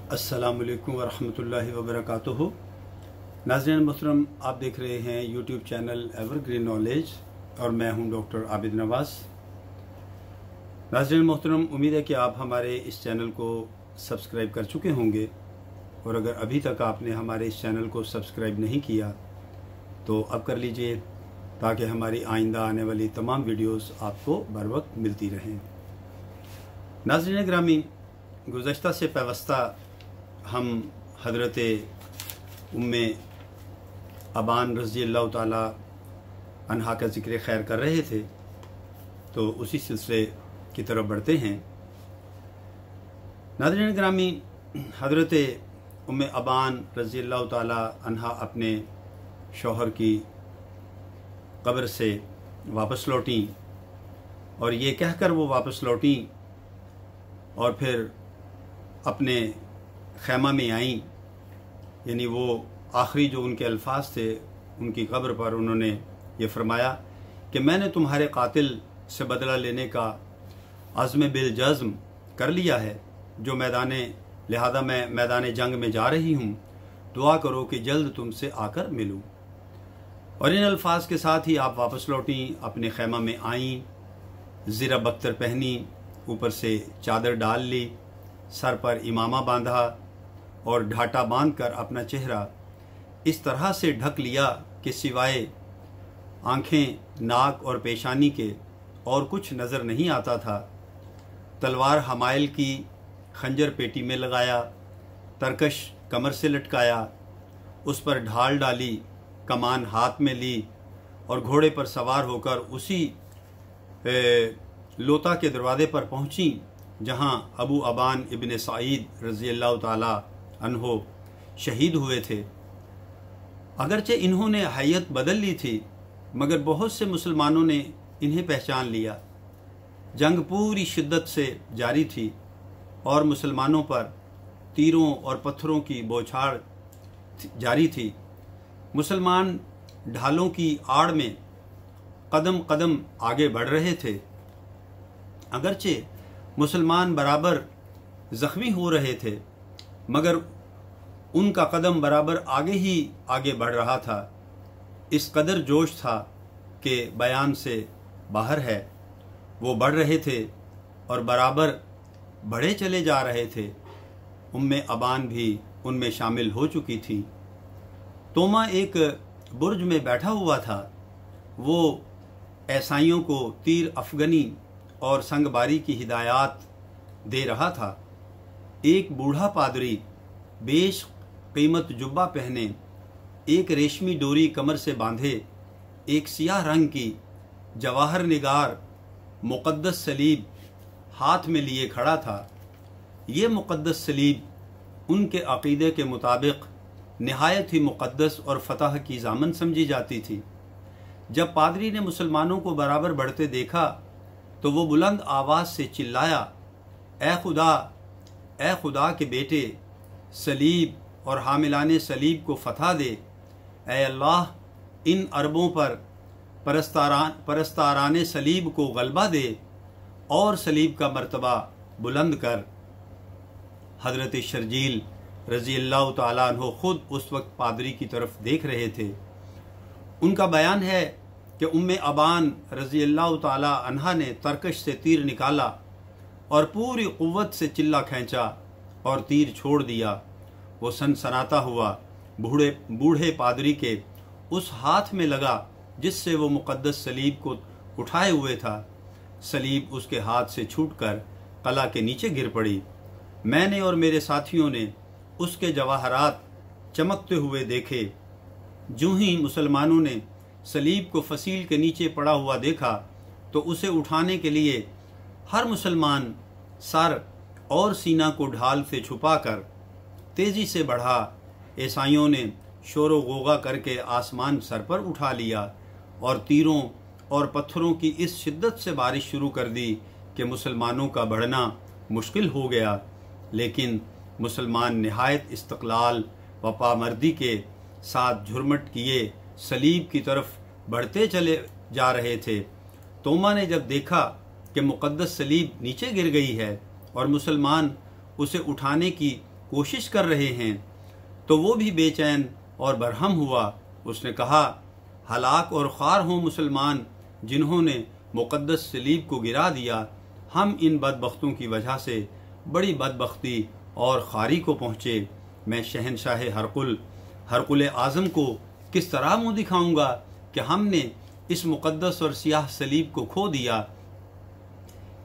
अस्सलामुअलैकुम वरहमतुल्लाहि वबरकातुहू। नाज़रीन मोहतरम, आप देख रहे हैं यूट्यूब चैनल एवरग्रीन नॉलेज और मैं हूं डॉक्टर आबिद नवाज। नाज़रीन मोहतरम, उम्मीद है कि आप हमारे इस चैनल को सब्सक्राइब कर चुके होंगे और अगर अभी तक आपने हमारे इस चैनल को सब्सक्राइब नहीं किया तो अब कर लीजिए ताकि हमारी आइंदा आने वाली तमाम वीडियोस आपको बर वक्त मिलती रहें। नाज़रीन ग्रामी, गुज़श्ता से पैवस्ता हम हज़रत उम्मे अबान रज़ी अल्लाह ताला अन्हा का ज़िक्र खैर कर रहे थे, तो उसी सिलसिले की तरफ बढ़ते हैं। नाज़रीन ग्रामी, हज़रत उम्मे अबान रज़ी अल्लाह ताला अन्हा अपने शौहर की कब्र से वापस लौटी और ये कहकर वो वापस लौटी और फिर अपने खैमा में आईं। यानी वो आखिरी जो उनके अल्फाज थे, उनकी कब्र पर उन्होंने ये फरमाया कि मैंने तुम्हारे कातिल से बदला लेने का अज़्म बिल जज़्म कर लिया है, लिहाजा मैं मैदान जंग में जा रही हूँ, दुआ करो कि जल्द तुमसे आकर मिलूँ। और इन अल्फाज के साथ ही आप वापस लौटी, अपने खैमा में आईं, ज़िरा बख्तर पहनी, ऊपर से चादर डाल ली, सर पर इमामा बांधा और ढाटा बांधकर अपना चेहरा इस तरह से ढक लिया कि सिवाय आंखें, नाक और पेशानी के और कुछ नज़र नहीं आता था। तलवार हमाइल की खंजर पेटी में लगाया, तरकश कमर से लटकाया, उस पर ढाल डाली, कमान हाथ में ली और घोड़े पर सवार होकर उसी लोता के दरवाजे पर पहुंची जहां अबू अबान इब्न सईद रज़ी अल्लाह ताला अन्हो शहीद हुए थे। अगरचे इन्होंने हैयत बदल ली थी, मगर बहुत से मुसलमानों ने इन्हें पहचान लिया। जंग पूरी शिद्दत से जारी थी और मुसलमानों पर तीरों और पत्थरों की बौछार जारी थी। मुसलमान ढालों की आड़ में कदम कदम आगे बढ़ रहे थे। अगरचे मुसलमान बराबर ज़ख्मी हो रहे थे, मगर उनका कदम बराबर आगे ही आगे बढ़ रहा था। इस कदर जोश था कि बयान से बाहर है। वो बढ़ रहे थे और बराबर बढ़े चले जा रहे थे। उम्मे अबान भी उनमें शामिल हो चुकी थी। तोमा एक बुर्ज में बैठा हुआ था। वो ईसाइयों को तीर अफगनी और संगबारी की हिदायत दे रहा था। एक बूढ़ा पादरी बेश कीमत जुब्बा पहने, एक रेशमी डोरी कमर से बांधे, एक सियाह रंग की जवाहर निगार मुक़द्दस सलीब हाथ में लिए खड़ा था। ये मुक़द्दस सलीब उनके अक़ीदे के मुताबिक निहायत ही मुक़द्दस और फ़तह की ज़ामन समझी जाती थी। जब पादरी ने मुसलमानों को बराबर बढ़ते देखा तो वो बुलंद आवाज़ से चिल्लाया, ए खुदा के बेटे, सलीब और हामिलाने सलीब को फतह दे। ए अल्लाह, इन अरबों पर परस्ताराने सलीब को गलबा दे और सलीब का मर्तबा बुलंद कर। हज़रत शर्जील रज़ी अल्लाह ताला अन्हो खुद उस वक्त पादरी की तरफ देख रहे थे। उनका बयान है कि उम्मे अबान रज़ी अल्लाह ताला अन्हा ने तरकश से तीर निकाला और पूरी क़ुव्वत से चिल्ला खींचा और तीर छोड़ दिया। वो सनसनाता हुआ बूढ़े पादरी के उस हाथ में लगा जिससे वो मुक़द्दस सलीब को उठाए हुए था। सलीब उसके हाथ से छूटकर कला के नीचे गिर पड़ी। मैंने और मेरे साथियों ने उसके जवाहरात चमकते हुए देखे। जो ही मुसलमानों ने सलीब को फसील के नीचे पड़ा हुआ देखा तो उसे उठाने के लिए हर मुसलमान सर और सीना को ढाल से छुपाकर तेजी से बढ़ा। ईसाइयों ने शोरो गोगा करके आसमान सर पर उठा लिया और तीरों और पत्थरों की इस शिद्दत से बारिश शुरू कर दी कि मुसलमानों का बढ़ना मुश्किल हो गया। लेकिन मुसलमान निहायत इस्तक़लाल व पामर्दी के साथ झुरमट किए सलीब की तरफ बढ़ते चले जा रहे थे। तोमा ने जब देखा कि मुक़द्दस सलीब नीचे गिर गई है और मुसलमान उसे उठाने की कोशिश कर रहे हैं, तो वो भी बेचैन और बरहम हुआ। उसने कहा, हलाक और ख़ार हों मुसलमान जिन्होंने मुक़द्दस सलीब को गिरा दिया। हम इन बदबख्तों की वजह से बड़ी बदबख्ती और ख़ारी को पहुँचे। मैं शहनशाह हरकुल आज़म को किस तरह मुँह दिखाऊँगा कि हमने इस मुक़द्दस और सियाह सलीब को खो दिया।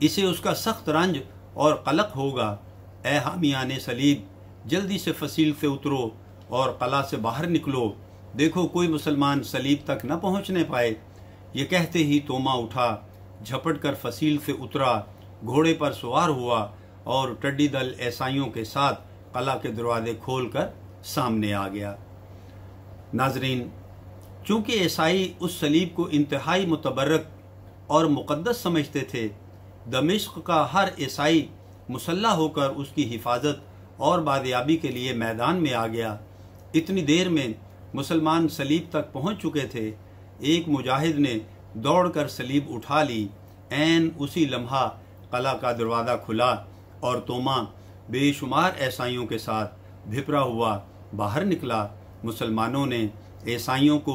इसे उसका सख्त रंज और कलक होगा। ए हामियाने सलीब, जल्दी से फसील से उतरो और कला से बाहर निकलो। देखो कोई मुसलमान सलीब तक न पहुँचने पाए। ये कहते ही तोमा उठा, झपट कर फसील से उतरा, घोड़े पर सवार हुआ और टड्डी दल ईसाइयों के साथ कला के दरवाजे खोलकर सामने आ गया। नाजरीन, चूँकि ईसाई उस सलीब को इंतहाई मुतबर्रक और मुक़द्दस समझते थे, दमिश्क का हर ईसाई मुसल्ला होकर उसकी हिफाजत और बादयाबी के लिए मैदान में आ गया। इतनी देर में मुसलमान सलीब तक पहुंच चुके थे। एक मुजाहिद ने दौड़कर सलीब उठा ली। ऐन उसी लम्हा कला का दरवाज़ा खुला और तोमा बेशुमार ईसाइयों के साथ भिपरा हुआ बाहर निकला। मुसलमानों ने ईसाइयों को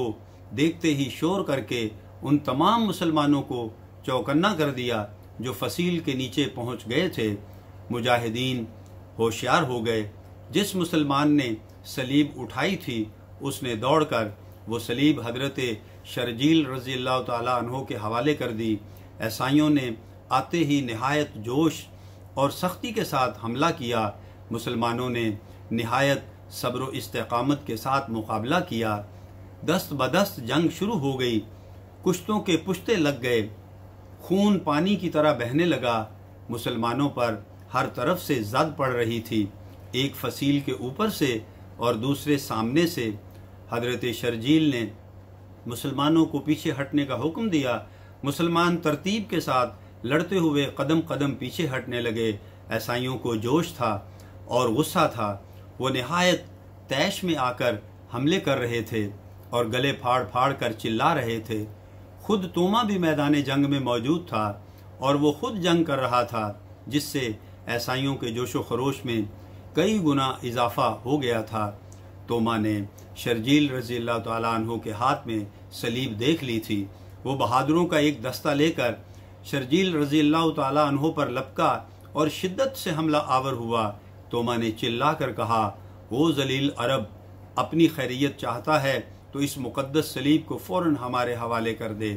देखते ही शोर करके उन तमाम मुसलमानों को चौकन्ना कर दिया जो फसील के नीचे पहुंच गए थे। मुजाहिदीन होशियार हो गए। जिस मुसलमान ने सलीब उठाई थी उसने दौड़कर वो सलीब हजरत शर्जील रज़ी अल्लाह ताला अन्हो के हवाले कर दी। ईसाइयों ने आते ही निहायत जोश और सख्ती के साथ हमला किया। मुसलमानों ने निहायत सब्र व इस्तेकामत के साथ मुकाबला किया। दस्त बदस्त जंग शुरू हो गई। कुश्तों के पुश्ते लग गए। खून पानी की तरह बहने लगा। मुसलमानों पर हर तरफ से जद पड़ रही थी, एक फसील के ऊपर से और दूसरे सामने से। हजरत शर्जील ने मुसलमानों को पीछे हटने का हुक्म दिया। मुसलमान तरतीब के साथ लड़ते हुए कदम कदम पीछे हटने लगे। ईसाइयों को जोश था और गुस्सा था। वो निहायत तैश में आकर हमले कर रहे थे और गले फाड़ फाड़ कर चिल्ला रहे थे। खुद तोमा भी मैदान जंग में मौजूद था और वो खुद जंग कर रहा था, जिससे ईसाइयों के जोशो खरोश में कई गुना इजाफा हो गया था। तोमा ने शर्जील रज़ी अल्लाह ताला अन्हु के हाथ में सलीब देख ली थी। वो बहादुरों का एक दस्ता लेकर शर्जील रज़ी अल्लाह ताला अन्हु पर लपका और शिद्दत से हमला आवर हुआ। तोमा ने चिल्ला कर कहा, वो जलील अरब अपनी खैरियत चाहता है तो इस मुक़द्दस सलीब को फ़ौरन हमारे हवाले कर दे।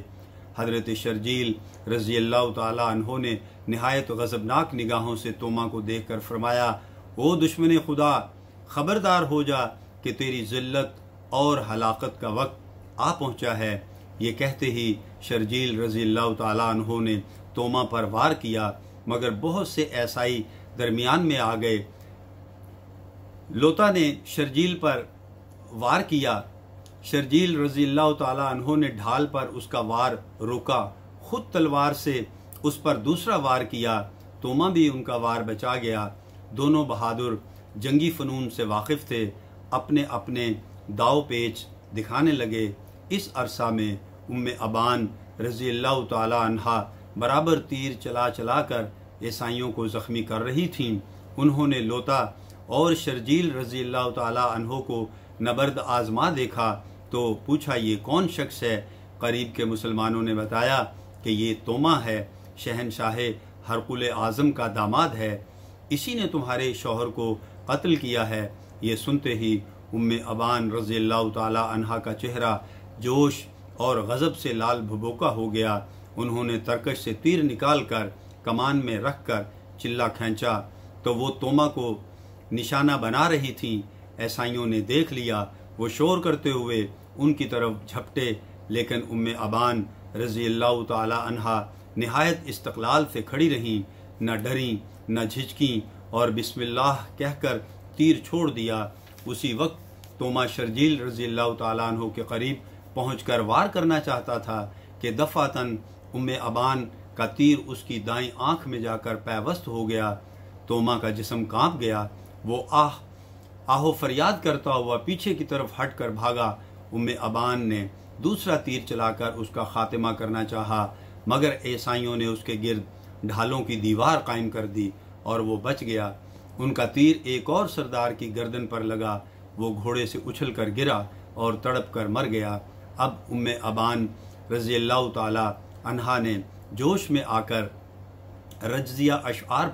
हज़रत शर्जील रज़ी अल्लाह ताला अन्हु ने निहायत गज़बनाक निगाहों से तोमा को देखकर फरमाया, ओ दुश्मन खुदा, खबरदार हो जा कि तेरी ज़िल्लत और हलाकत का वक्त आ पहुँचा है। ये कहते ही शर्जील रज़ी अल्लाह ताला अन्हु ने तोमा पर वार किया, मगर बहुत से ईसाई दरमियान में आ गए। लोता ने शर्जील पर वार किया। शर्जील रज़ी अल्लाह ताला अन्हु ने ढाल पर उसका वार रोका, खुद तलवार से उस पर दूसरा वार किया। तोमा भी उनका वार बचा गया। दोनों बहादुर जंगी फ़नून से वाकिफ़ थे, अपने अपने दाव पेच दिखाने लगे। इस अरसा में उम्मे अबान रज़ी अल्लाह ताला अन्हा बराबर तीर चला चला कर ईसाइयों को ज़ख्मी कर रही थीं। उन्होंने लोता और शर्जील रज़ी अल्लाह ताला अन्हो को नबर्द आज़मा देखा तो पूछा, ये कौन शख्स है? करीब के मुसलमानों ने बताया कि ये तोमा है, शहनशाह हरकुल आज़म का दामाद है। इसी ने तुम्हारे शौहर को कत्ल किया है। ये सुनते ही उम्मे अबान रज़ी अल्लाह ताला अन्हा का चेहरा जोश और गज़ब से लाल भभोका हो गया। उन्होंने तरकश से तीर निकाल कर कमान में रख कर चिल्ला खींचा तो वो तोमा को निशाना बना रही थी। ईसाइयों ने देख लिया। वो शोर करते हुए उनकी तरफ झपटे, लेकिन उम्मे अबान रज़ी अल्लाह ताला अन्हा निहायत इस्तक़लाल से खड़ी रहीं, न डरीं न झिझकीं और बिस्मिल्लाह कहकर तीर छोड़ दिया। उसी वक्त तोमा शर्जील रज़ी अल्लाह ताला अन्हु के करीब पहुंचकर वार करना चाहता था कि दफ़ातन उम्मे अबान का तीर उसकी दाईं आंख में जाकर पैवस्त हो गया। तोमा का जिस्म कांप गया। वो आहो फरियाद करता हुआ पीछे की तरफ हटकर भागा। उम्मे अबान ने दूसरा तीर चलाकर उसका खात्मा करना चाहा, मगर ईसाइयों ने उसके गिर्द ढालों की दीवार कायम कर दी और वो बच गया। उनका तीर एक और सरदार की गर्दन पर लगा। वो घोड़े से उछल कर गिरा और तड़प कर मर गया। अब उम्मे अबान रज़ी अल्लाह ताला अन्हा ने जोश में आकर रज्जिया अशआर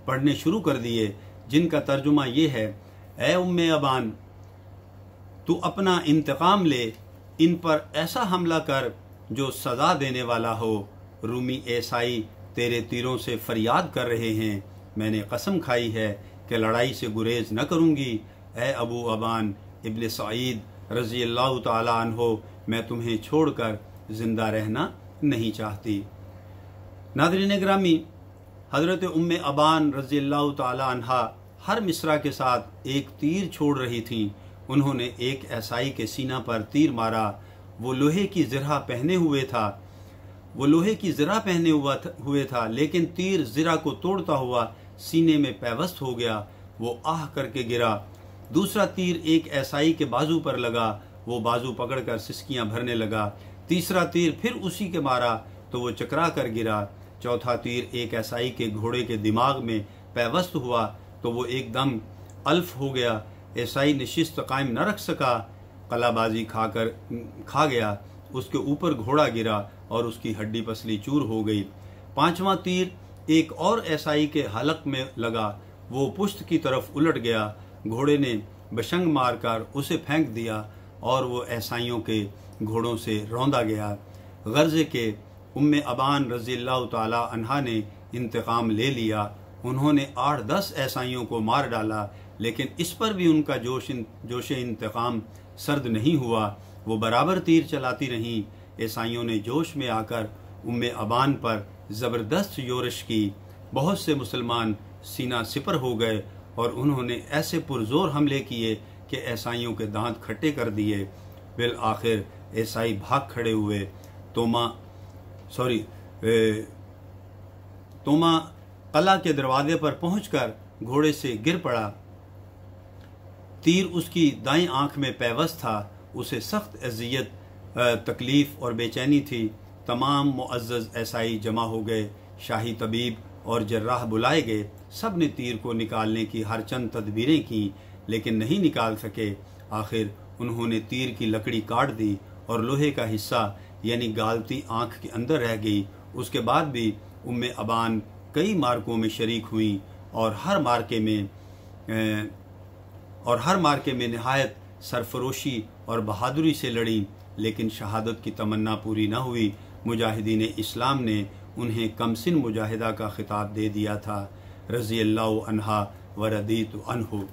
पढ़ने शुरू कर दिए, जिनका तर्जुमा ये है, ए उम्मे अबान, तू अपना इंतकाम ले, इन पर ऐसा हमला कर जो सज़ा देने वाला हो। रूमी ऐसाई तेरे तीरों से फरियाद कर रहे हैं। मैंने कसम खाई है कि लड़ाई से गुरेज न करूँगी। ए अबू अबान इब्न सईद रज़ी अल्लाह ताला अन्हो, मैं तुम्हें छोड़कर ज़िंदा रहना नहीं चाहती। नाज़रीन गिरामी, हज़रत उम्मे अबान रज़ी अल्लाह ताला अन्हा हर मिसरा के साथ एक तीर छोड़ रही थीं। उन्होंने एक ऐसाई के सीना पर तीर मारा। वो लोहे की ज़िरा पहने हुए था, लेकिन तीर ज़िरा को तोड़ता हुआ सीने में पैवस्त हो गया। वो आह करके गिरा। दूसरा तीर एक ऐसाई के बाजू पर लगा। वो बाजू पकड़कर सिसकियां भरने लगा। तीसरा तीर फिर उसी के मारा तो वो चकरा कर गिरा। चौथा तीर एक ऐसाई के घोड़े के दिमाग में पैवस्त हुआ तो वो एकदम अल्फ हो गया। ऐसाई नशिस्त कायम न रख सका, कलाबाजी खा गया। उसके ऊपर घोड़ा गिरा और उसकी हड्डी पसली चूर हो गई। पांचवा तीर एक और ऐसाई के हलक में लगा। वो पुश्त की तरफ उलट गया। घोड़े ने बशंग मारकर उसे फेंक दिया और वो ऐसाइयों के घोड़ों से रौंदा गया। गर्जे के उम्मे अबान रज़ी अल्लाह ताला अन्हा ने इंतकाम ले लिया। उन्होंने 8-10 ऐसाइयों को मार डाला, लेकिन इस पर भी उनका जोश इंतकाम सर्द नहीं हुआ। वो बराबर तीर चलाती रहीं। ईसाइयों ने जोश में आकर उम्मे अबान पर ज़बरदस्त योरश की। बहुत से मुसलमान सीना सिपर हो गए और उन्होंने ऐसे पुरजोर हमले किए कि ईसाइयों के दांत खट्टे कर दिए। बिल आखिर ईसाई भाग खड़े हुए। तोमा कला के दरवाजे पर पहुंचकर घोड़े से गिर पड़ा। तीर उसकी दाईं आंख में पैवस्त था। उसे सख्त अजियत, तकलीफ और बेचैनी थी। तमाम मुअज़्ज़ज़ ऐसाई जमा हो गए। शाही तबीब और जर्राह बुलाए गए। सब ने तीर को निकालने की हर चंद तदबीरें की, लेकिन नहीं निकाल सके। आखिर उन्होंने तीर की लकड़ी काट दी और लोहे का हिस्सा यानी गालती आंख के अंदर रह गई। उसके बाद भी उम्मे अबान कई मार्कों में शरीक हुई और हर मार्के में निहायत सरफरोशी और बहादुरी से लड़ी, लेकिन शहादत की तमन्ना पूरी न हुई। मुजाहिदीन इस्लाम ने उन्हें कमसिन मुजाहिदा का खिताब दे दिया था। रज़ी अल्लाह अन्हा व रदीतु अन्हु।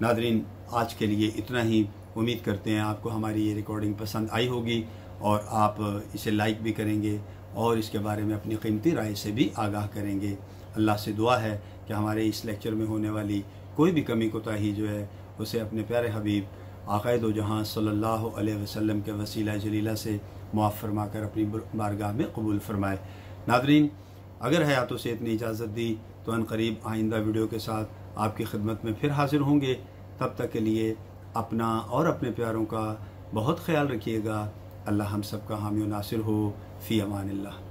नादरीन, आज के लिए इतना ही। उम्मीद करते हैं आपको हमारी ये रिकॉर्डिंग पसंद आई होगी और आप इसे लाइक भी करेंगे और इसके बारे में अपनी कीमती राय से भी आगाह करेंगे। अल्लाह से दुआ है कि हमारे इस लेक्चर में होने वाली कोई भी कमी कोताही जो है उसे अपने प्यारे हबीब आक़ाए दो जहां सल्लल्लाहु अलैहि वसल्लम के वसीला जलीला से मुआफ़ फरमा कर अपनी बारगाह में कबूल फरमाए। नादरीन, अगर हयातों से इतनी इजाज़त दी तो अनकरीब आइंदा वीडियो के साथ आपकी खिदमत में फिर हाजिर होंगे। तब तक के लिए अपना और अपने प्यारों का बहुत ख्याल रखिएगा। अल्लाह हम सब का हामी नासिर हो। फ़ी अमानिल्लाह।